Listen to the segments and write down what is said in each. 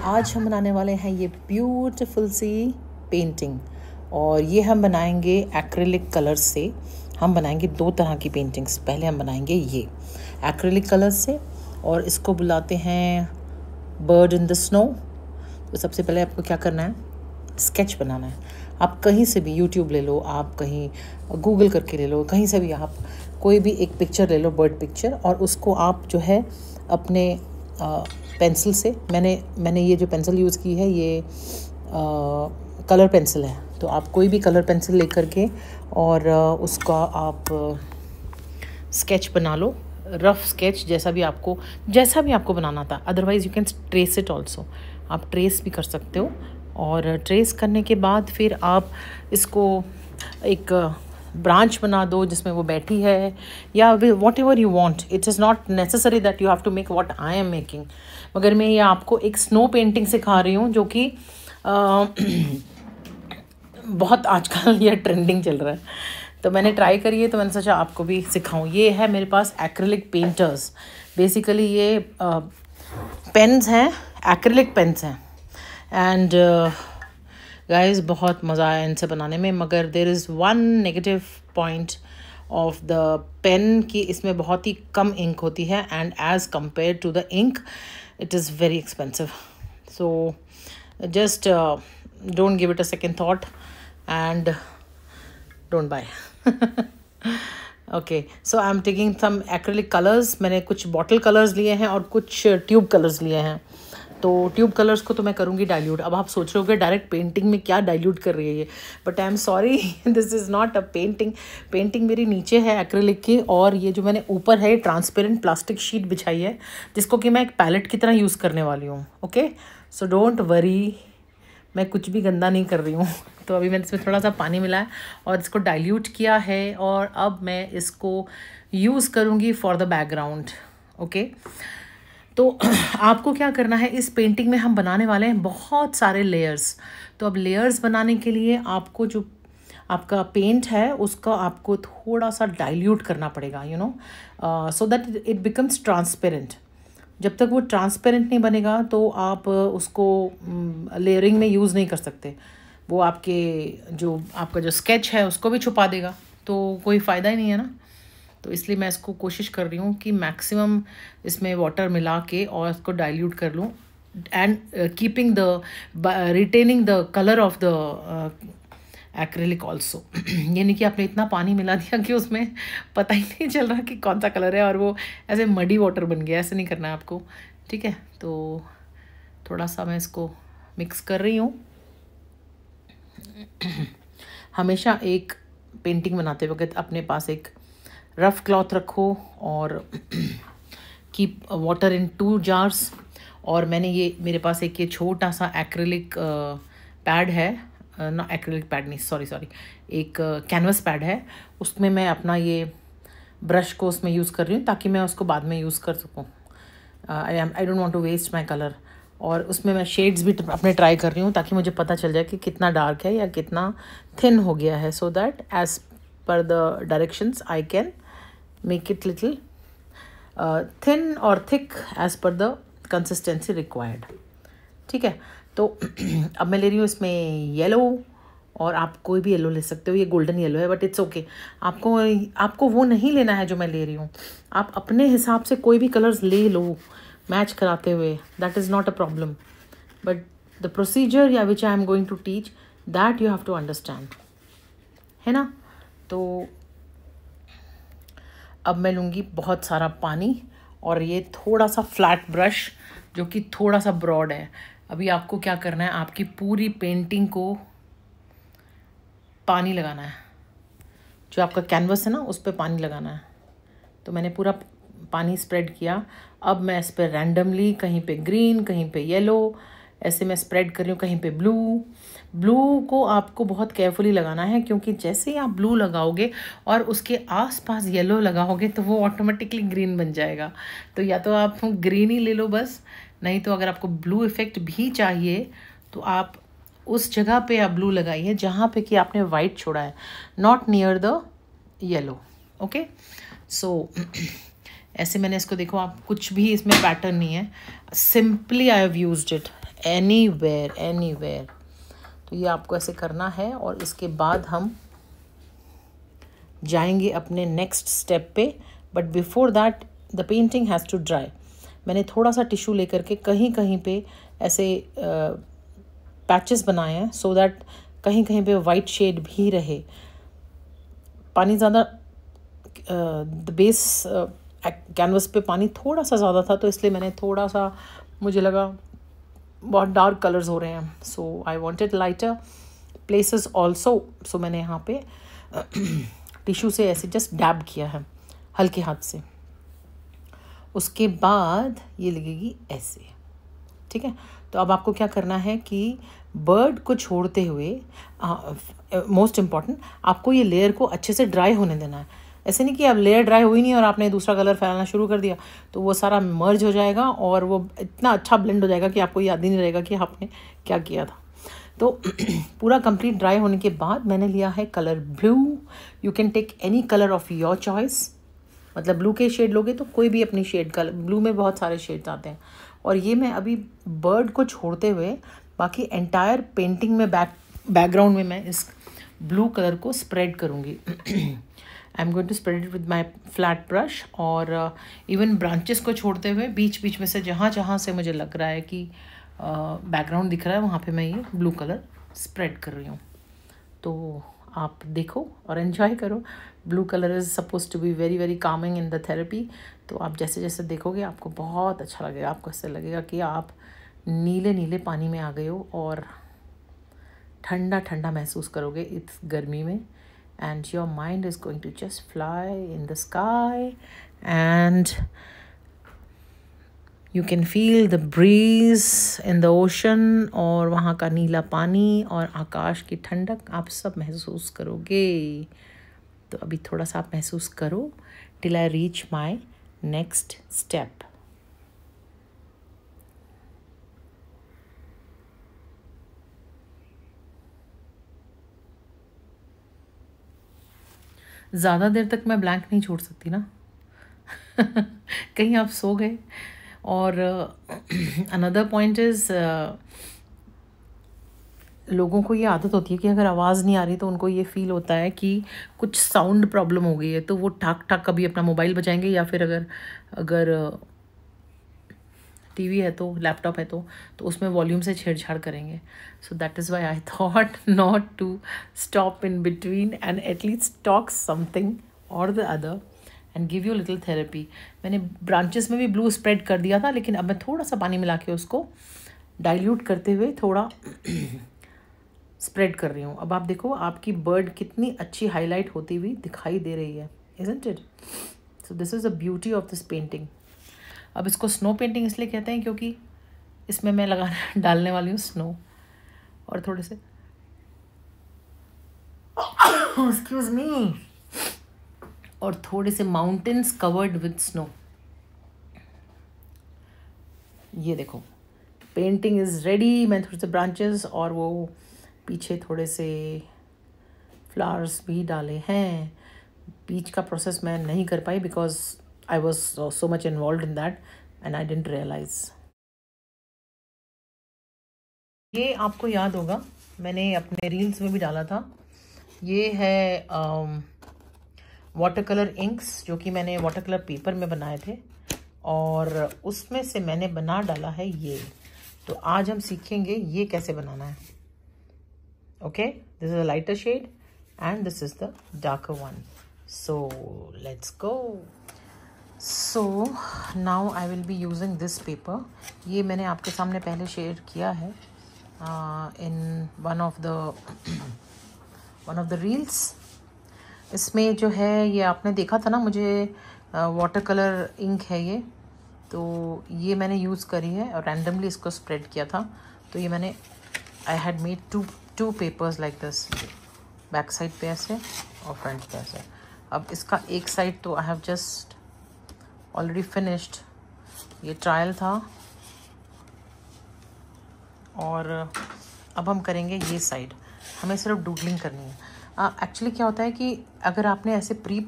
आज हम बनाने वाले हैं ये ब्यूटीफुल सी पेंटिंग और ये हम बनाएंगे एक्रिलिक कलर से। हम बनाएंगे दो तरह की पेंटिंग्स। पहले हम बनाएंगे ये एक्रिलिक कलर से और इसको बुलाते हैं बर्ड इन द स्नो। तो सबसे पहले आपको क्या करना है, स्केच बनाना है। आप कहीं से भी यूट्यूब ले लो, आप कहीं गूगल करके ले लो, कहीं से भी आप कोई भी एक पिक्चर ले लो, बर्ड पिक्चर, और उसको आप जो है अपने पेंसिल से, मैंने ये जो पेंसिल यूज़ की है ये कलर पेंसिल है। तो आप कोई भी कलर पेंसिल लेकर के और उसका आप स्केच बना लो, रफ स्केच जैसा भी आपको बनाना था। Otherwise you can trace it also, आप ट्रेस भी कर सकते हो। और ट्रेस करने के बाद फिर आप इसको एक ब्रांच बना दो जिसमें वो बैठी है, या whatever you want. It is not necessary that you have to make what I am making, मगर मैं ये आपको एक स्नो पेंटिंग सिखा रही हूँ जो कि बहुत आजकल ये ट्रेंडिंग चल रहा है। तो मैंने ट्राई करी है, तो मैंने सोचा आपको भी सिखाऊं। ये है मेरे पास एक्रिलिक पेंटर्स। बेसिकली ये पेन्स हैं, एक्रिलिक पेन्स हैं। एंड गाइस बहुत मज़ा आया इनसे बनाने में, मगर there is one negative point of the pen कि इसमें बहुत ही कम इंक होती है, and as compare to the ink it is very expensive. So just don't give it a second thought and don't buy. Okay, so I'm taking some acrylic colors. मैंने कुछ bottle colours लिए हैं और कुछ tube colours लिए हैं। तो tube colours को तो मैं करूँगी डाइल्यूट। अब आप सोच रहे हो कि डायरेक्ट पेंटिंग में क्या डाइल्यूट कर रही है ये, but I am sorry, this is not a painting मेरी नीचे है एक्रिलिक की, और ये जो मैंने ऊपर है ट्रांसपेरेंट प्लास्टिक शीट बिछाई है जिसको कि मैं एक पैलेट की तरह यूज़ करने वाली हूँ। ओके, सो डोंट वरी, मैं कुछ भी गंदा नहीं कर रही हूँ। तो अभी मैंने इसमें थोड़ा सा पानी मिलाया और इसको डाइल्यूट किया है, और अब मैं इसको यूज़ करूँगी फॉर द बैकग्राउंड। ओके, तो आपको क्या करना है, इस पेंटिंग में हम बनाने वाले हैं बहुत सारे लेयर्स। तो अब लेयर्स बनाने के लिए आपको जो आपका पेंट है उसका आपको थोड़ा सा डाइल्यूट करना पड़ेगा, you know, so that it becomes transparent. जब तक वो ट्रांसपेरेंट नहीं बनेगा तो आप उसको लेयरिंग में यूज़ नहीं कर सकते। वो आपका जो स्केच है उसको भी छुपा देगा, तो कोई फ़ायदा ही नहीं है ना। तो इसलिए मैं इसको कोशिश कर रही हूँ कि मैक्सिमम इसमें वाटर मिला के और इसको डाइल्यूट कर लूँ, and keeping the retaining the colour of the acrylic also. यानी कि आपने इतना पानी मिला दिया कि उसमें पता ही नहीं चल रहा कि कौन सा कलर है, और वो ऐसे मडी वाटर बन गया। ऐसे नहीं करना है आपको, ठीक है। तो थोड़ा सा मैं इसको मिक्स कर रही हूँ। हमेशा एक पेंटिंग बनाते वक्त अपने पास एक रफ क्लॉथ रखो और कीप वाटर इन 2 jars। और मेरे पास एक छोटा सा एक्रिलिक पैड है, ना एक्रिलिक पैड नहीं, सॉरी, एक कैनवस पैड है। उसमें मैं अपना ये ब्रश को उसमें यूज़ कर रही हूँ ताकि मैं उसको बाद में यूज़ कर सकूँ। I don't want to waste my colour. और उसमें मैं शेड्स भी अपने ट्राई कर रही हूँ ताकि मुझे पता चल जाए कि कितना डार्क है या कितना थिन हो गया है, सो दैट एज पर the directions I can make it little thin और थिक एज पर द कंसिस्टेंसी रिक्वायर्ड। ठीक है, तो अब मैं ले रही हूँ इसमें येलो, और आप कोई भी येलो ले सकते हो। ये गोल्डन येलो है, बट इट्स ओके। आपको वो नहीं लेना है जो मैं ले रही हूँ। आप अपने हिसाब से कोई भी कलर्स ले लो मैच कराते हुए, that is not a problem. But the procedure या which I am going to teach, that you have to understand, है ना। तो अब मैं लूँगी बहुत सारा पानी, और ये थोड़ा सा फ्लैट ब्रश जो कि थोड़ा सा ब्रॉड है। अभी आपको क्या करना है, आपकी पूरी पेंटिंग को पानी लगाना है। जो आपका कैनवस है ना उस पर पानी लगाना है। तो मैंने पूरा पानी स्प्रेड किया। अब मैं इस पर रैंडमली कहीं पे ग्रीन, कहीं पे येलो, ऐसे मैं स्प्रेड कर रही हूँ। कहीं पे ब्लू को आपको बहुत केयरफुली लगाना है, क्योंकि जैसे ही आप ब्लू लगाओगे और उसके आसपास येलो लगाओगे तो वो ऑटोमेटिकली ग्रीन बन जाएगा। तो या तो आप ग्रीन ही ले लो बस, नहीं तो अगर आपको ब्लू इफ़ेक्ट भी चाहिए तो आप उस जगह पे आप ब्लू लगाइए जहाँ पे कि आपने वाइट छोड़ा है, not near the yellow. Okay, so ऐसे मैंने इसको, देखो आप, कुछ भी इसमें पैटर्न नहीं है, simply I have used it. Anywhere anywhere. तो ये आपको ऐसे करना है और इसके बाद हम जाएंगे अपने नेक्स्ट स्टेप पे। But before that the painting has to dry. मैंने थोड़ा सा टिश्यू लेकर के कहीं कहीं पे ऐसे पैचेस बनाए हैं सो दैट कहीं कहीं पे वाइट शेड भी रहे। पानी ज़्यादा द बेस कैनवस पे पानी थोड़ा सा ज़्यादा था तो इसलिए मैंने थोड़ा सा, मुझे लगा बहुत डार्क कलर्स हो रहे हैं, so I wanted lighter places also. So मैंने यहाँ पे टिश्यू से ऐसे जस्ट डैब किया है हल्के हाथ से। उसके बाद ये लगेगी ऐसे, ठीक है। तो अब आपको क्या करना है कि बर्ड को छोड़ते हुए मोस्ट इम्पॉर्टेंट आपको ये लेयर को अच्छे से ड्राई होने देना है। ऐसे नहीं कि अब लेयर ड्राई हुई नहीं और आपने दूसरा कलर फैलाना शुरू कर दिया तो वो सारा मर्ज हो जाएगा और वो इतना अच्छा ब्लेंड हो जाएगा कि आपको याद ही नहीं रहेगा कि आपने क्या किया था। तो पूरा कंप्लीट ड्राई होने के बाद मैंने लिया है colour blue. You can take any colour of your choice, मतलब ब्लू के शेड लोगे तो कोई भी अपनी शेड का, ब्लू में बहुत सारे शेड्स आते हैं। और ये मैं अभी बर्ड को छोड़ते हुए बाकी एंटायर पेंटिंग में बैकग्राउंड में मैं इस ब्लू कलर को स्प्रेड करूँगी। I am going to spread it with my flat brush और इवन ब्रांचेस को छोड़ते हुए बीच बीच में से जहाँ जहाँ से मुझे लग रहा है कि बैकग्राउंड दिख रहा है वहाँ पे मैं ये ब्लू कलर स्प्रेड कर रही हूँ। तो आप देखो और एंजॉय करो। Blue colour is suppose to be very very calming in the therapy. तो आप जैसे जैसे देखोगे आपको बहुत अच्छा लगेगा। आपको ऐसे लगेगा कि आप नीले नीले पानी में आ गए हो और ठंडा ठंडा महसूस करोगे इस गर्मी में। And your mind is going to just fly in the sky and you can feel the breeze in the ocean और वहाँ का नीला पानी और आकाश की ठंडक आप सब महसूस करोगे। तो अभी थोड़ा सा आप महसूस करो till I reach my next step. ज़्यादा देर तक मैं ब्लैंक नहीं छोड़ सकती ना कहीं आप सो गए। और अनदर पॉइंट इज़ लोगों को ये आदत होती है कि अगर आवाज़ नहीं आ रही तो उनको ये फील होता है कि कुछ साउंड प्रॉब्लम हो गई है, तो वो ठाक ठाक कभी अपना मोबाइल बजाएंगे या फिर अगर टीवी है तो लैपटॉप है तो उसमें वॉल्यूम से छेड़छाड़ करेंगे। So that is why I thought not to stop in between and at least talk something और the other and give you little therapy. मैंने ब्रांचेस में भी ब्लू स्प्रेड कर दिया था लेकिन अब मैं थोड़ा सा पानी मिला के उसको डाइल्यूट करते हुए थोड़ा स्प्रेड कर रही हूँ। अब आप देखो आपकी बर्ड कितनी अच्छी हाईलाइट होती हुई दिखाई दे रही है, isn't it? So this is the beauty of this painting. अब इसको स्नो पेंटिंग इसलिए कहते हैं क्योंकि इसमें मैं डालने वाली हूँ स्नो और थोड़े से एक्सक्यूज मी और थोड़े से माउंटेन्स कवर्ड विद स्नो। ये देखो पेंटिंग इज़ रेडी। मैं थोड़े से ब्रांचेस और वो पीछे थोड़े से फ्लावर्स भी डाले हैं। बीच का प्रोसेस मैं नहीं कर पाई because I was so much involved in that and I didn't realize. ये आपको याद होगा मैंने अपने रील्स में भी डाला था। ये है वाटर कलर इंक्स जो कि मैंने वाटर कलर पेपर में बनाए थे और उसमें से मैंने बना डाला है ये। तो आज हम सीखेंगे ये कैसे बनाना है। Okay, this is a lighter shade and this is the darker one. So let's go. So now I will be using this paper. ये मैंने आपके सामने पहले शेयर किया है in one of the reels. इसमें जो है ये आपने देखा था ना, मुझे वाटर कलर इंक है ये, तो ये मैंने यूज़ करी है और रैंडमली इसको स्प्रेड किया था। तो ये मैंने I had made two papers like this, back side पे ऐसे और फ्रंट पे ऐसे। अब इसका एक साइड तो I have just already finished, ये ट्रायल था। और अब हम करेंगे ये साइड। हमें सिर्फ डूडलिंग करनी है। एक्चुअली क्या होता है कि अगर आपने ऐसे प्री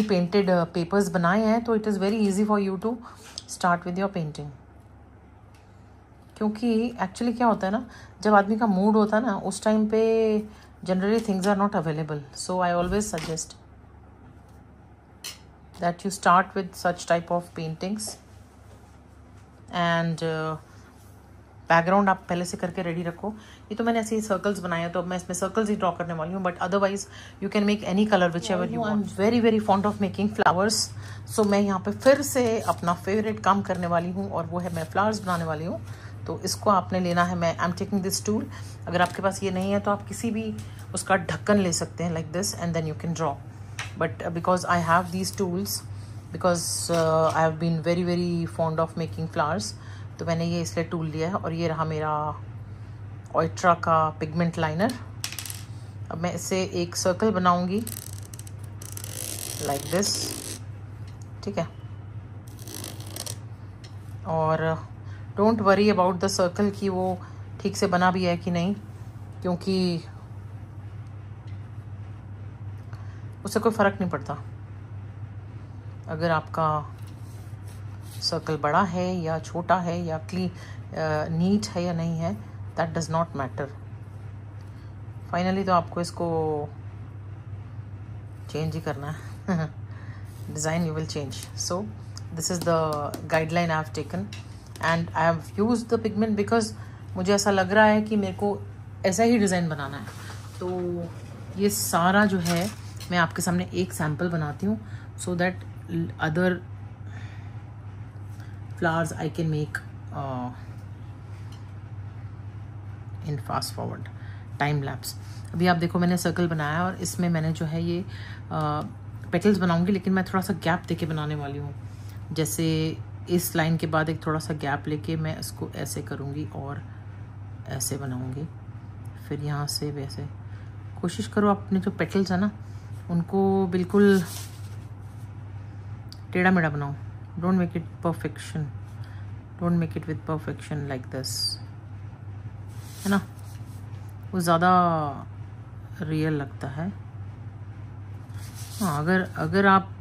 पेंटेड पेपर्स बनाए हैं तो it is very easy for you to start with your painting. क्योंकि एक्चुअली क्या होता है ना, जब आदमी का मूड होता है ना, उस टाइम पे generally things are not available. So I always suggest that you start with such type of paintings. And background आप पहले से करके रेडी रखो. ये तो मैंने ऐसे ही सर्कल्स बनाए हैं, तो अब मैं इसमें सर्कल्स ही ड्रॉ करने वाली हूँ, but otherwise you can make any colour whichever you want. Very very fond of making flowers. So मैं यहाँ पे फिर से अपना फेवरेट काम करने वाली हूँ, और वो है मैं फ्लावर्स बनाने वाली हूँ. तो इसको आपने लेना है. मैं I am taking this tool. अगर आपके पास ये नहीं है तो आप किसी भी उसका ढक्कन ले सकते हैं, like this, and then you can draw. But because I have these tools, because I have been very very fond of making flowers, तो मैंने ये इसलिए टूल लिया है. और ये रहा मेरा ओइट्रा का पिगमेंट लाइनर. अब मैं इससे एक सर्कल बनाऊंगी लाइक दिस, ठीक है. और don't worry about the circle कि वो ठीक से बना भी है कि नहीं, क्योंकि उससे कोई फ़र्क नहीं पड़ता अगर आपका सर्कल बड़ा है या छोटा है या नीट है या नहीं है. That does not matter. Finally तो आपको इसको चेंज ही करना है. Design you will change. So this is the guideline I have taken, and I have use the pigment because मुझे ऐसा लग रहा है कि मेरे को ऐसा ही डिज़ाइन बनाना है. तो ये सारा जो है मैं आपके सामने एक सैम्पल बनाती हूँ, so that other flowers I can make in fast forward time lapse. अभी आप देखो मैंने सर्कल बनाया, और इसमें मैंने जो है ये पेटल्स बनाऊंगी, लेकिन मैं थोड़ा सा गैप देके बनाने वाली हूँ. जैसे इस लाइन के बाद एक थोड़ा सा गैप लेके मैं इसको ऐसे करूँगी और ऐसे बनाऊँगी. फिर यहाँ से वैसे कोशिश करो अपने जो पेटल्स है ना उनको बिल्कुल टेढ़ा मेढ़ा बनाओ. Don't make it perfection. Don't make it with perfection like this. है ना, वो ज़्यादा रियल लगता है. हाँ, अगर आप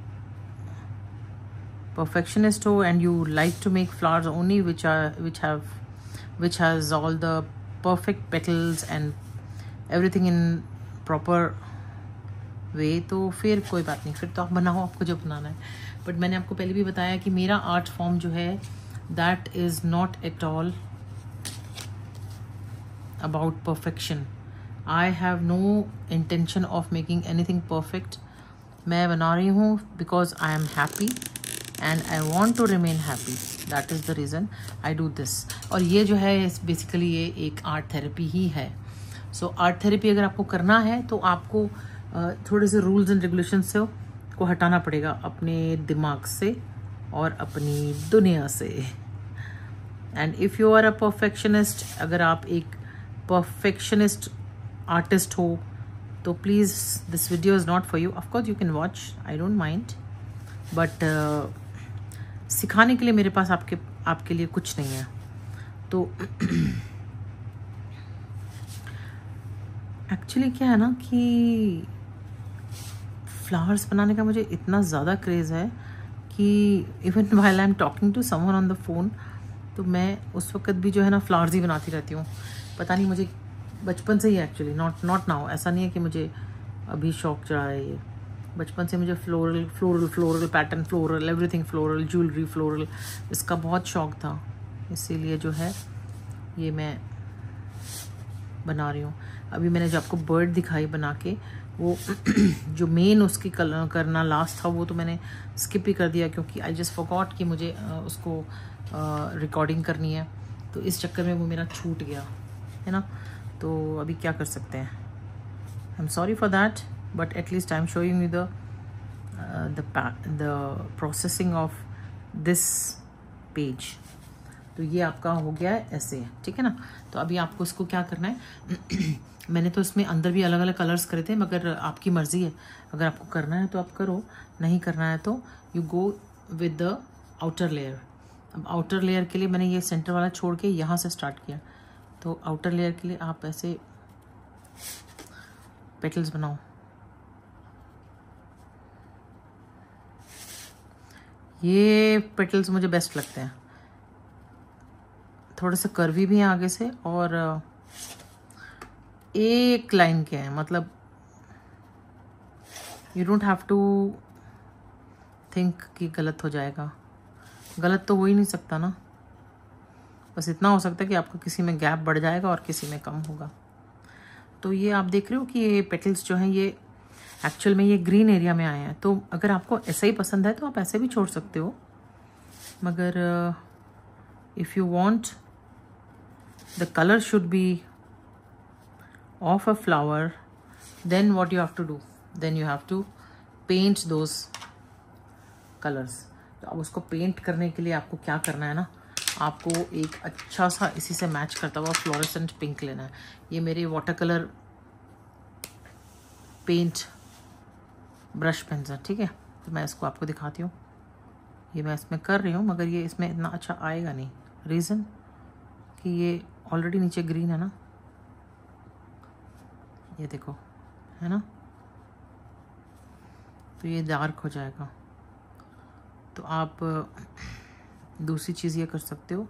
perfectionist हो and you like to make flowers only which has all the perfect petals and everything in proper way, तो फिर कोई बात नहीं, फिर तो आप बनाओ आपको जो बनाना है. बट मैंने आपको पहले भी बताया कि मेरा आर्ट फॉर्म जो है that is not at all about perfection. I have no intention of making anything perfect. मैं बना रही हूँ because I am happy and I want to remain happy. That is the reason I do this. और ये जो है basically ये एक आर्ट थेरेपी ही है. सो आर्ट थेरेपी अगर आपको करना है तो आपको थोड़े से रूल्स एंड रेगुलेशन से को हटाना पड़ेगा अपने दिमाग से और अपनी दुनिया से. And if you are a perfectionist, अगर आप एक परफेक्शनिस्ट आर्टिस्ट हो तो please this video is not for you. Of course you can watch, I don't mind, but सिखाने के लिए मेरे पास आपके लिए कुछ नहीं है. तो एक्चुअली क्या है ना कि फ्लावर्स बनाने का मुझे इतना ज़्यादा क्रेज़ है कि even while I am talking to someone on the phone, तो मैं उस वक्त भी जो है ना फ्लावर्स ही बनाती रहती हूँ. पता नहीं, मुझे बचपन से ही एक्चुअली, नॉट नाउ. ऐसा नहीं है कि मुझे अभी शौक चढ़ा है ये. बचपन से मुझे floral pattern, floral everything, floral jewellery, floral, इसका बहुत शौक था. इसीलिए जो है ये मैं बना रही हूँ. अभी मैंने जो आपको बर्ड दिखाई बना के, वो जो मेन उसकी करना लास्ट था वो तो मैंने स्किप ही कर दिया, क्योंकि आई जस्ट फॉरगॉट कि मुझे उसको रिकॉर्डिंग करनी है. तो इस चक्कर में वो मेरा छूट गया है ना. तो अभी क्या कर सकते हैं. I am sorry for that, but at least I am showing you the processing of this page. तो ये आपका हो गया है ऐसे, ठीक है ना. तो अभी आपको इसको क्या करना है मैंने तो इसमें अंदर भी अलग अलग कलर्स करे थे, मगर आपकी मर्ज़ी है. अगर आपको करना है तो आप करो, नहीं करना है तो you go with the outer layer. अब आउटर लेयर के लिए मैंने ये सेंटर वाला छोड़ के यहाँ से स्टार्ट किया. तो आउटर लेयर के लिए आप ऐसे पेटल्स बनाओ. ये पेटल्स मुझे बेस्ट लगते हैं. थोड़े से कर्वी भी हैं आगे से और एक लाइन के हैं, मतलब you don't have to think कि गलत हो जाएगा। गलत तो हो ही नहीं सकता ना, बस इतना हो सकता है कि आपका किसी में गैप बढ़ जाएगा और किसी में कम होगा। तो ये आप देख रहे हो कि ये पेटल्स जो हैं ये एक्चुअल में ये ग्रीन एरिया में आए हैं। तो अगर आपको ऐसा ही पसंद है तो आप ऐसे भी छोड़ सकते हो, मगर if you want the colour should be of a flower, then what you have to do, then you have to paint those colours. तो अब उसको पेंट करने के लिए आपको क्या करना है ना, आपको एक अच्छा सा इसी से मैच करता हुआ फ्लोरेसेंट पिंक लेना है। ये मेरे water colour paint brush pens है, ठीक है। तो मैं इसको आपको दिखाती हूँ। ये मैं इसमें कर रही हूँ, मगर ये इसमें इतना अच्छा आएगा नहीं। रीज़न कि ये ऑलरेडी नीचे ग्रीन है ना, ये देखो, है ना, तो ये डार्क हो जाएगा। तो आप दूसरी चीज़ ये कर सकते हो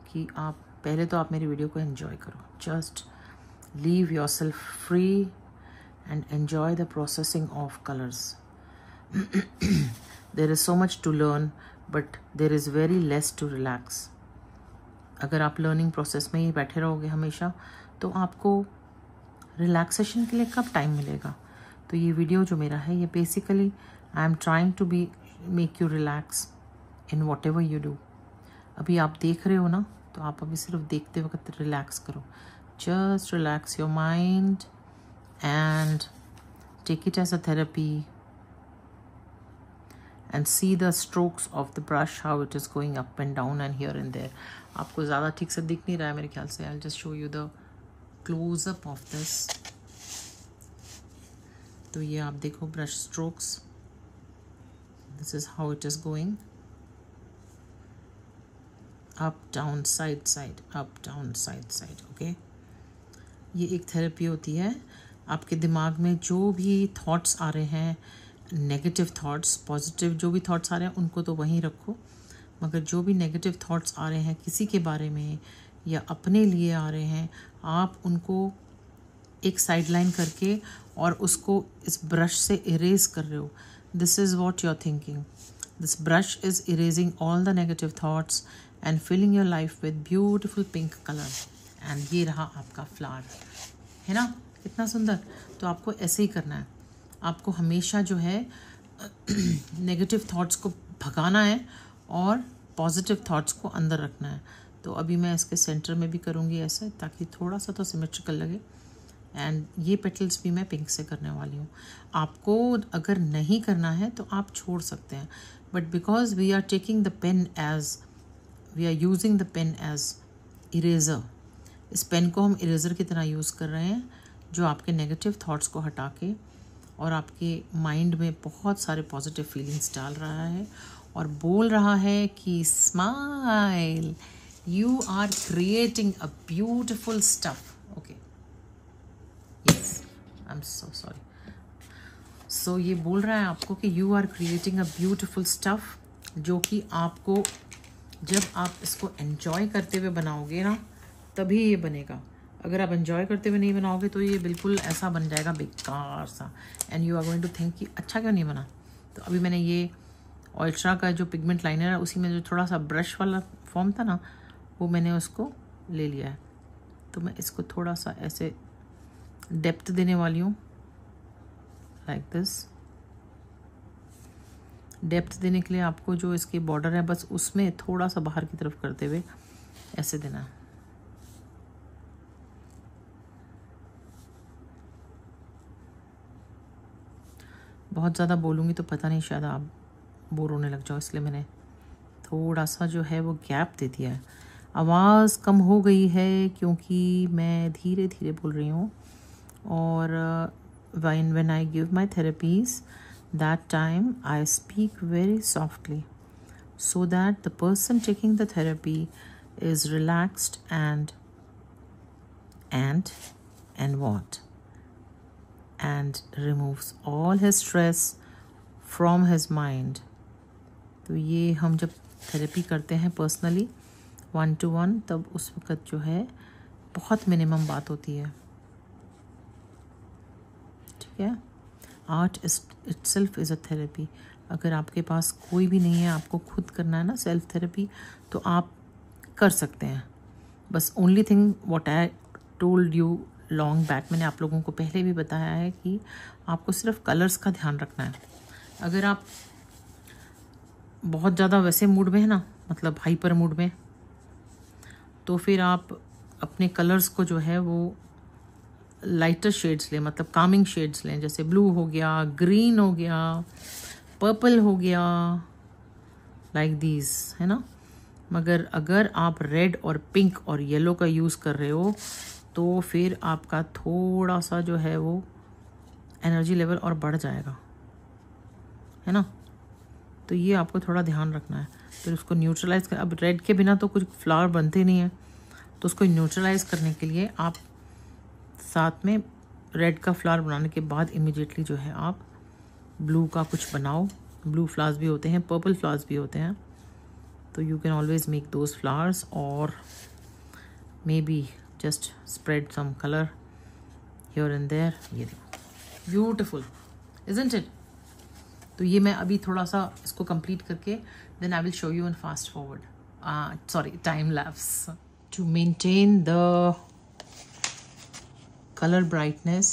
कि आप पहले तो आप मेरी वीडियो को एंजॉय करो, just leave yourself free and enjoy the processing of colors. There is so much to learn, but there is very less to relax. अगर आप लर्निंग प्रोसेस में ही बैठे रहोगे हमेशा, तो आपको रिलैक्सेशन के लिए कब टाइम मिलेगा। तो ये वीडियो जो मेरा है, ये basically I am trying to be make you relax in whatever you do. अभी आप देख रहे हो ना, तो आप अभी सिर्फ देखते वक्त रिलैक्स करो। Just relax your mind and take it as a therapy and see the strokes of the brush, how it is going up and down and here and there. आपको ज़्यादा ठीक से दिख नहीं रहा है मेरे ख्याल से। I'll just show you the close up of this. तो ये आप देखो brush strokes, this is how it is going up down side side, up down side side, okay। ये एक थेरेपी होती है। आपके दिमाग में जो भी थॉट्स आ रहे हैं, नेगेटिव थॉट्स, पॉजिटिव जो भी थॉट्स आ रहे हैं उनको तो वहीं रखो, मगर जो भी नेगेटिव थॉट्स आ रहे हैं किसी के बारे में या अपने लिए आ रहे हैं, आप उनको एक साइडलाइन करके और उसको इस ब्रश से इरेज कर रहे हो। This is what you are thinking. This brush is erasing all the negative thoughts and filling your life with beautiful pink colour. And ये रहा आपका फ्लावर, है ना, कितना सुंदर। तो आपको ऐसे ही करना है। आपको हमेशा जो है नेगेटिव थॉट्स को भगाना है और पॉजिटिव थॉट्स को अंदर रखना है। तो अभी मैं इसके सेंटर में भी करूँगी ऐसे, ताकि थोड़ा सा तो सिमेट्रिकल लगे। एंड ये पेटल्स भी मैं पिंक से करने वाली हूँ। आपको अगर नहीं करना है तो आप छोड़ सकते हैं, but because we are taking the pen as, we are using the pen as eraser. इस पेन को हम इरेज़र की तरह यूज़ कर रहे हैं, जो आपके नेगेटिव थॉट्स को हटा के और आपके माइंड में बहुत सारे पॉजिटिव फीलिंग्स डाल रहा है और बोल रहा है कि smile, you are creating a beautiful stuff. Okay, yes, I am so sorry. So ये बोल रहा है आपको कि you are creating a beautiful stuff, जो कि आपको जब आप इसको एंजॉय करते हुए बनाओगे ना, तभी ये बनेगा। अगर आप एंजॉय करते हुए नहीं बनाओगे तो ये बिल्कुल ऐसा बन जाएगा बेकार सा, and you are going to think कि अच्छा क्यों नहीं बना। तो अभी मैंने ये अल्ट्रा का जो पिगमेंट लाइनर है, उसी में जो थोड़ा सा ब्रश वाला फॉर्म था ना, वो मैंने उसको ले लिया है। तो मैं इसको थोड़ा सा ऐसे डेप्थ देने वाली हूँ, लाइक दिस। डेप्थ देने के लिए आपको जो इसके बॉर्डर है, बस उसमें थोड़ा सा बाहर की तरफ करते हुए ऐसे देना है। बहुत ज़्यादा बोलूँगी तो पता नहीं, शायद आप बोर होने लग जाओ, इसलिए मैंने थोड़ा सा जो है वो गैप दे दिया है। आवाज़ कम हो गई है क्योंकि मैं धीरे धीरे बोल रही हूँ, और when I give my therapies, that time I speak very softly so that the person taking the therapy is relaxed and what? And removes all his stress from his mind. तो ये हम जब थेरेपी करते हैं personally, 1 to 1, तब उस वक़्त जो है बहुत मिनिमम बात होती है, ठीक है। Art itself is a therapy. अगर आपके पास कोई भी नहीं है, आपको खुद करना है ना सेल्फ थेरेपी, तो आप कर सकते हैं। बस only thing what I told you long back, मैंने आप लोगों को पहले भी बताया है कि आपको सिर्फ कलर्स का ध्यान रखना है। अगर आप बहुत ज़्यादा वैसे मूड में है ना, मतलब हाइपर मूड में, तो फिर आप अपने कलर्स को जो है वो लाइटर शेड्स लें, मतलब कामिंग शेड्स लें, जैसे ब्लू हो गया, ग्रीन हो गया, पर्पल हो गया, लाइक दीज, है ना। मगर अगर आप रेड और पिंक और येलो का यूज़ कर रहे हो तो फिर आपका थोड़ा सा जो है वो एनर्जी लेवल और बढ़ जाएगा, है ना। तो ये आपको थोड़ा ध्यान रखना है। फिर उसको न्यूट्रलाइज कर, अब रेड के बिना तो कुछ फ्लावर बनते नहीं हैं, तो उसको न्यूट्रलाइज करने के लिए आप साथ में रेड का फ्लावर बनाने के बाद इमीडिएटली जो है आप ब्लू का कुछ बनाओ। ब्लू फ्लावर्स भी होते हैं, पर्पल फ्लावर्स भी होते हैं, तो you can always make those flowers, और maybe just spread some colour here and there. ये देखो ब्यूटिफुल, इजंट इट। तो ये मैं अभी थोड़ा सा इसको कंप्लीट करके then I will show you in fast forward, sorry time lapse. To maintain the color brightness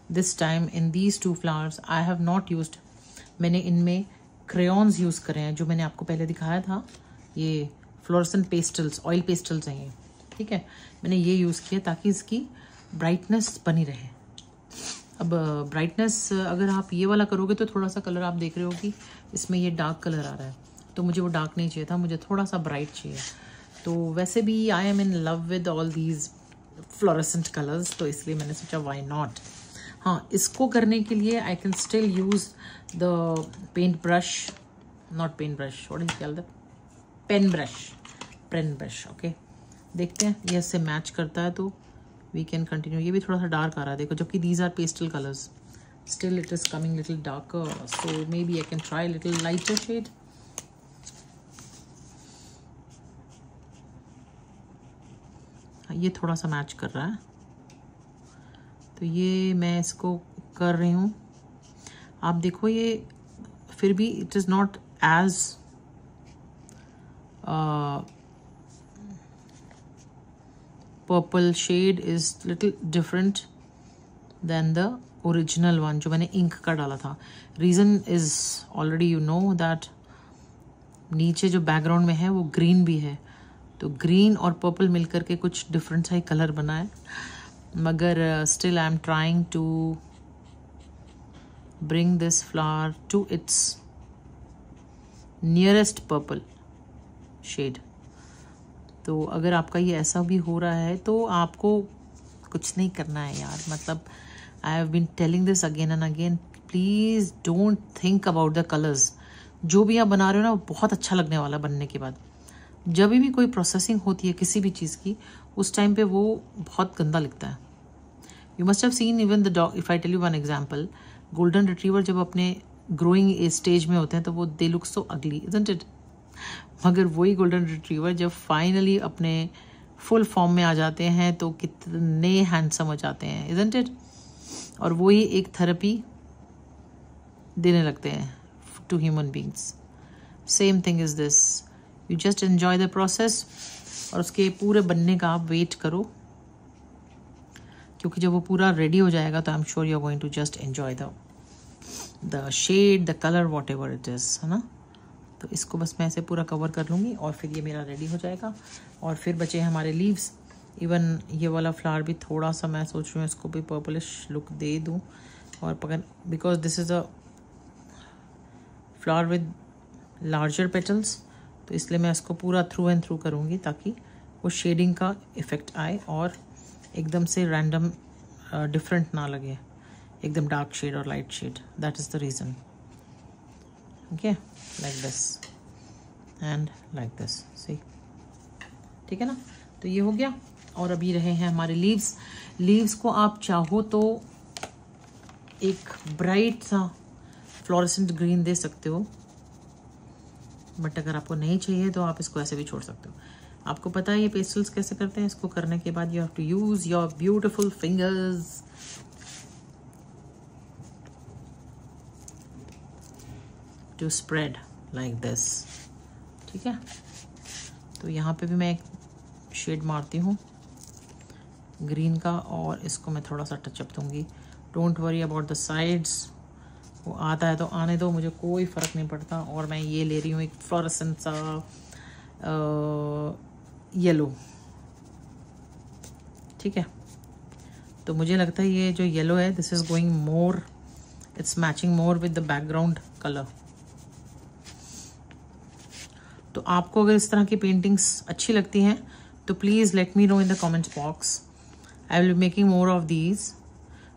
this time in these two flowers I have not used, मैंने इनमें crayons यूज़ करे हैं, जो मैंने आपको पहले दिखाया था। ये फ्लोरेसेंट पेस्टल्स, ऑयल पेस्टल्स हैं ये, ठीक है। मैंने ये यूज़ किया ताकि इसकी ब्राइटनेस बनी रहे। अब ब्राइटनेस अगर आप ये वाला करोगे तो थोड़ा सा कलर आप देख रहे हो कि इसमें ये डार्क कलर आ रहा है, तो मुझे वो डार्क नहीं चाहिए था, मुझे थोड़ा सा ब्राइट चाहिए। तो वैसे भी I am in love with all these fluorescent colours, तो इसलिए मैंने सोचा व्हाई नॉट। हाँ, इसको करने के लिए I can still use the paint brush, not paint brush, what is called, pen brush, okay. देखते हैं ये इससे मैच करता है तो वी कैन कंटिन्यू। ये भी थोड़ा सा डार्क आ रहा है देखो, जबकि these are pastel colours, still it is coming little darker, so maybe I can try little lighter shade. ये थोड़ा सा मैच कर रहा है, तो ये मैं इसको कर रही हूँ। आप देखो ये फिर भी it is not as purple shade is little different than the original one जो मैंने इंक का डाला था। Reason is already you know that नीचे जो बैकग्राउंड में है वो ग्रीन भी है, तो ग्रीन और पर्पल मिलकर के कुछ डिफरेंट सा ही कलर बना है। मगर still I am trying to bring this flower to its nearest purple shade. तो अगर आपका ये ऐसा भी हो रहा है तो आपको कुछ नहीं करना है यार, मतलब I have been telling this again and again, please don't think about the colours. जो भी आप बना रहे हो ना वो बहुत अच्छा लगने वाला बनने के बाद। जब भी कोई प्रोसेसिंग होती है किसी भी चीज़ की, उस टाइम पे वो बहुत गंदा लगता है। You must have seen even the dog, if I tell you one example, golden retriever जब अपने ग्रोइंग स्टेज में होते हैं तो वो दे लुक सो अगली, इजंट इट। मगर वही गोल्डन रिट्रीवर जब फाइनली अपने फुल फॉर्म में आ जाते हैं तो कितने हैंडसम हो जाते हैं, इजंट इट। और वही एक थेरेपी देने लगते हैं to human beings. Same thing is this, you just enjoy the process और उसके पूरे बनने का आप वेट करो, क्योंकि जब वो पूरा रेडी हो जाएगा तो I am sure you are going to just enjoy the shade, the colour, whatever it is, है ना। तो इसको बस मैं ऐसे पूरा कवर कर लूँगी और फिर ये मेरा रेडी हो जाएगा। और फिर बचे हमारे लीव्स। इवन ये वाला फ्लावर भी थोड़ा सा मैं सोच रही हूँ इसको भी पर्पलिश लुक दे दूँ, और पकड़, because this is a flower with larger petals, तो इसलिए मैं इसको पूरा थ्रू एंड थ्रू करूँगी ताकि वो शेडिंग का इफ़ेक्ट आए और एकदम से रैंडम डिफरेंट ना लगे, एकदम डार्क शेड और light shade. That is the reason. Okay, like this and like this, see, ठीक है ना। तो ये हो गया। और अभी रहे हैं हमारे लीव्स। लीव्स को आप चाहो तो एक ब्राइट सा फ्लोरेसेंट ग्रीन दे सकते हो, बट अगर आपको नहीं चाहिए तो आप इसको ऐसे भी छोड़ सकते हो। आपको पता है ये पेस्टल्स कैसे करते हैं। इसको करने के बाद you have to use your beautiful fingers to spread like this, ठीक है। तो यहाँ पे भी मैं एक शेड मारती हूँ ग्रीन का, और इसको मैं थोड़ा सा टचअप दूंगी। Don't worry about the sides, वो आता है तो आने दो, मुझे कोई फ़र्क नहीं पड़ता। और मैं ये ले रही हूँ एक फ्लोरेसेंट सा येलो, ठीक है। तो मुझे लगता है ये जो येलो है this is going more, it's matching more with the background colour. तो आपको अगर इस तरह की पेंटिंग्स अच्छी लगती हैं तो please let me know in the comment box. I will be making more of these.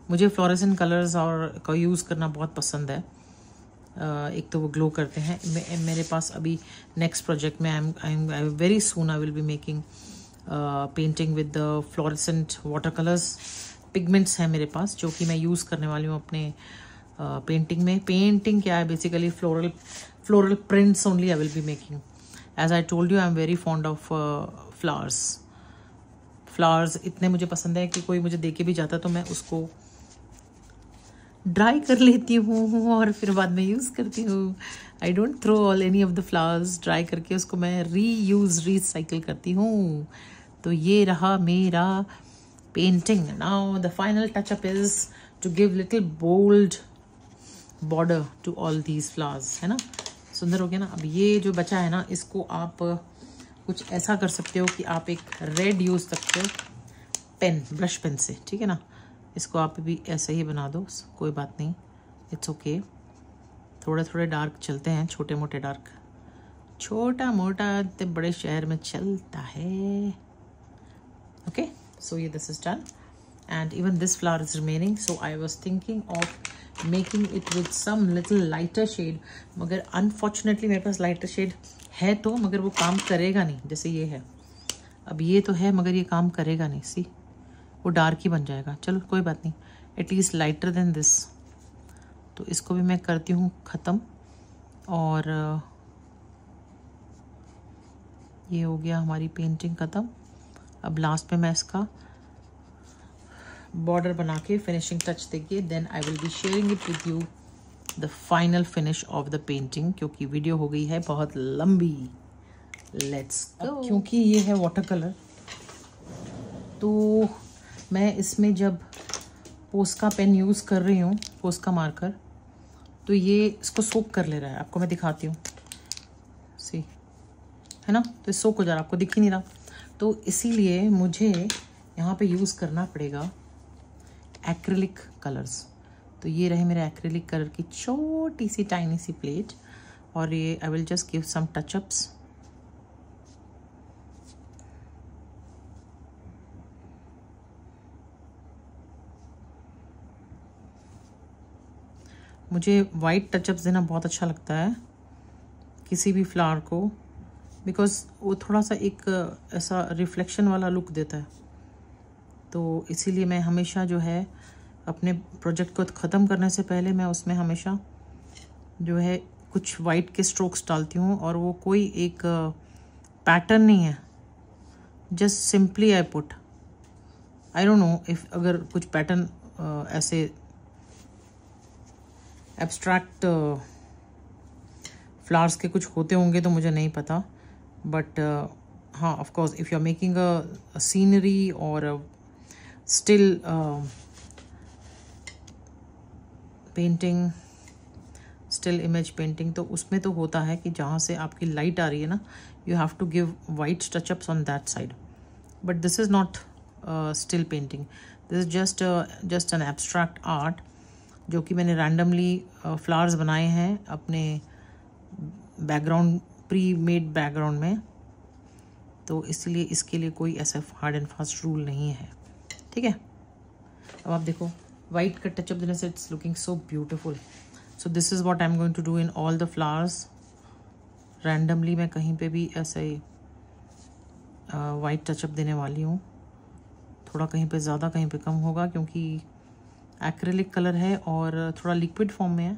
मुझे फ्लोरेसेंट कलर्स और का यूज़ करना बहुत पसंद है। एक तो वो ग्लो करते हैं। मेरे पास अभी नेक्स्ट प्रोजेक्ट में I very soon I will be making painting with the fluorescent water colours. Pigments हैं मेरे पास जो कि मैं यूज़ करने वाली हूँ अपने पेंटिंग में। पेंटिंग क्या है, basically floral prints only I will be making. As I told you I am very fond of flowers इतने मुझे पसंद है कि कोई मुझे दे के भी जाता तो मैं उसको ड्राई कर लेती हूँ और फिर बाद में यूज़ करती हूँ। I don't throw all any of the flowers, dry करके उसको मैं रीसाइकिल करती हूँ। तो ये रहा मेरा painting. Now the final touch up is to give little bold border to all these flowers, है ना। सुंदर हो गया ना। अब ये जो बचा है ना, इसको आप कुछ ऐसा कर सकते हो कि आप एक रेड यूज़ सकते हो पेन, ब्रश पेन से, ठीक है ना। इसको आप भी ऐसे ही बना दो, कोई बात नहीं, इट्स ओके। थोड़े थोड़े डार्क चलते हैं, छोटे मोटे डार्क, छोटा मोटा तो बड़े शहर में चलता है। ओके, सो ये this is done and even this flower is remaining. So I was thinking of making it with some little lighter shade, मगर अनफॉर्चुनेटली मेरे पास लाइटर शेड है तो, मगर वो काम करेगा नहीं। जैसे ये है, अब ये तो है मगर ये काम करेगा नहीं, सी वो डार्क ही बन जाएगा। चलो कोई बात नहीं, एटलीस्ट लाइटर देन दिस। तो इसको भी मैं करती हूँ ख़त्म। और ये हो गया हमारी पेंटिंग ख़त्म। अब लास्ट में मैं इसका बॉर्डर बना के फिनिशिंग टच देके then I will be sharing it with you the final finish of the painting, क्योंकि वीडियो हो गई है बहुत लंबी। Let's go. क्योंकि ये है वाटर कलर, तो मैं इसमें जब पोस्का पेन यूज़ कर रही हूँ, पोस्का मार्कर, तो ये इसको सोक कर ले रहा है। आपको मैं दिखाती हूँ, सी है ना। तो सोक हो जा रहा, आपको दिख ही नहीं रहा। तो इसीलिए मुझे यहाँ पे यूज़ करना पड़ेगा एक्रिलिक कलर्स। तो ये रहे मेरे एक्रिलिक कलर की छोटी सी टाइनी सी प्लेट, और ये I will just give some touch ups. मुझे वाइट टचअप्स देना बहुत अच्छा लगता है किसी भी फ्लावर को, बिकॉज वो थोड़ा सा एक ऐसा रिफ्लेक्शन वाला लुक देता है। तो इसीलिए मैं हमेशा जो है अपने प्रोजेक्ट को ख़त्म करने से पहले मैं उसमें हमेशा जो है कुछ वाइट के स्ट्रोक्स डालती हूँ। और वो कोई एक पैटर्न नहीं है, just simply I put, I don't know if अगर कुछ पैटर्न ऐसे एब्स्ट्रैक्ट फ्लावर्स के कुछ होते होंगे तो मुझे नहीं पता, बट हाँ of course if you are making a scenery और still painting, still image painting, तो उसमें तो होता है कि जहाँ से आपकी लाइट आ रही है ना, you have to give white touch ups on that side. But this is not still painting, this is just an abstract art, जो कि मैंने रैंडमली फ्लावर्स बनाए हैं अपने बैकग्राउंड, प्री मेड बैकग्राउंड में। तो इसलिए इसके लिए कोई ऐसा हार्ड एंड फास्ट रूल नहीं है, ठीक है। अब आप देखो वाइट का टचअप देने से it's looking so beautiful. So this is what I am going to do in all the flowers. Randomly मैं कहीं पे भी ऐसे ही वाइट टचअप देने वाली हूँ। थोड़ा कहीं पे ज़्यादा कहीं पे कम होगा, क्योंकि एक्रिलिक कलर है और थोड़ा लिक्विड फॉर्म में है,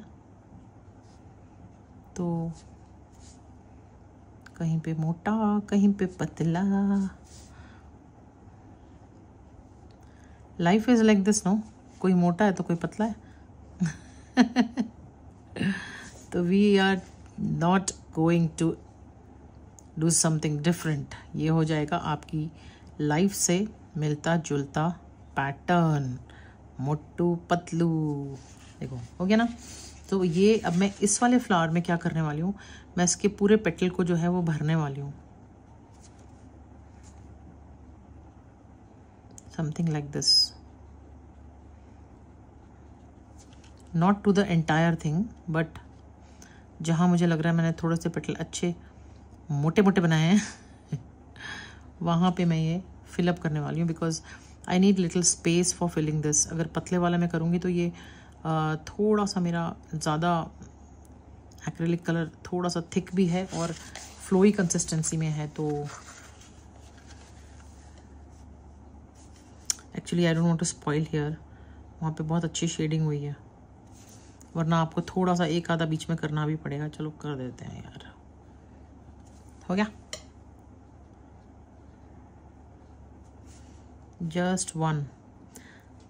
तो कहीं पे मोटा, कहीं पे पतला। Life is like this no, कोई मोटा है तो कोई पतला है। तो we are not going to do something different. ये हो जाएगा आपकी लाइफ से मिलता जुलता पैटर्न, मोटू पतलू। देखो हो गया ना। तो ये अब मैं इस वाले फ्लावर में क्या करने वाली हूँ, मैं इसके पूरे पेटल को जो है वो भरने वाली हूँ, something like this, not to the entire thing, but जहाँ मुझे लग रहा है मैंने थोड़े से पेटल अच्छे मोटे मोटे बनाए हैं वहाँ पे मैं ये फिलअप करने वाली हूँ, because I need little space for filling this. अगर पतले वाला मैं करूँगी तो ये थोड़ा सा मेरा ज़्यादा एक्रेलिक कलर थोड़ा सा थिक भी है और फ्लोई कंसिस्टेंसी में है, तो actually I don't want to spoil here. वहाँ पे बहुत अच्छी शेडिंग हुई है, वरना आपको थोड़ा सा एक आधा बीच में करना भी पड़ेगा। चलो कर देते हैं यार। हो गया, just one,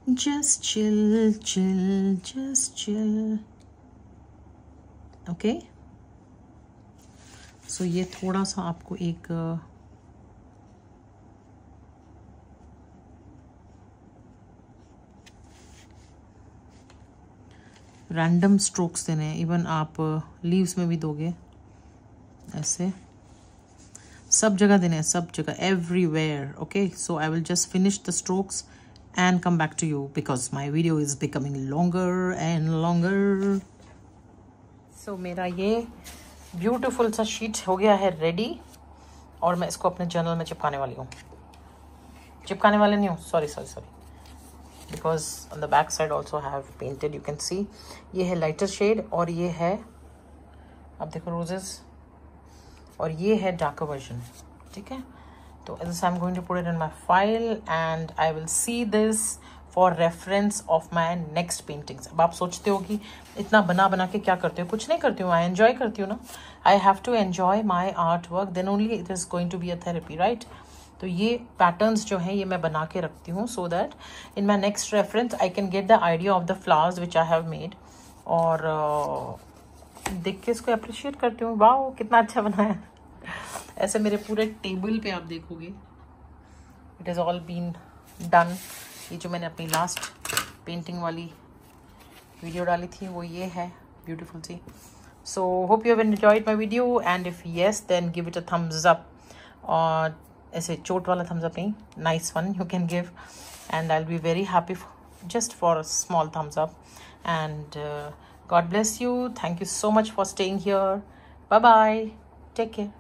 just chill chill just chill. Okay, so ये थोड़ा सा आपको एक रैंडम स्ट्रोक्स देने हैं। इवन आप लीव्स में भी दोगे ऐसे, सब जगह देने हैं, सब जगह, everywhere. Okay, so I will just finish the strokes and come back to you because my video is becoming longer and longer. So मेरा ये beautiful सा शीट हो गया है रेडी, और मैं इसको अपने जर्नल में चिपकाने वाली हूँ। चिपकाने वाले नहीं हूँ, sorry because on the back side also I have painted, you can see। ये है lighter shade और ये है, आप देखो, roses, और ये है darker version। ठीक है, तो as I'm going to put it in my file and I will see this for reference of my next paintings। अब आप सोचते हो कि इतना बना बना के क्या करते हो? कुछ नहीं करती हूँ, I enjoy करती हूँ ना। I have to enjoy my artwork, then only it is going to be a therapy, right? तो ये patterns जो हैं ये मैं बना के रखती हूँ so that in my next reference I can get the idea of the flowers which I have made, और देख के इसको appreciate करती हूँ। वाओ कितना अच्छा बना है। ऐसे मेरे पूरे टेबल पे आप देखोगे it is all been done. ये जो मैंने अपनी लास्ट पेंटिंग वाली वीडियो डाली थी वो ये है, ब्यूटीफुल सी। So hope you have enjoyed my video and if yes then give it a thumbs up, और ऐसे चोट वाला थम्स अप नहीं, nice one you can give, and I will be very happy just for a small thumbs up, and God bless you. Thank you so much for staying here. Bye bye, take care.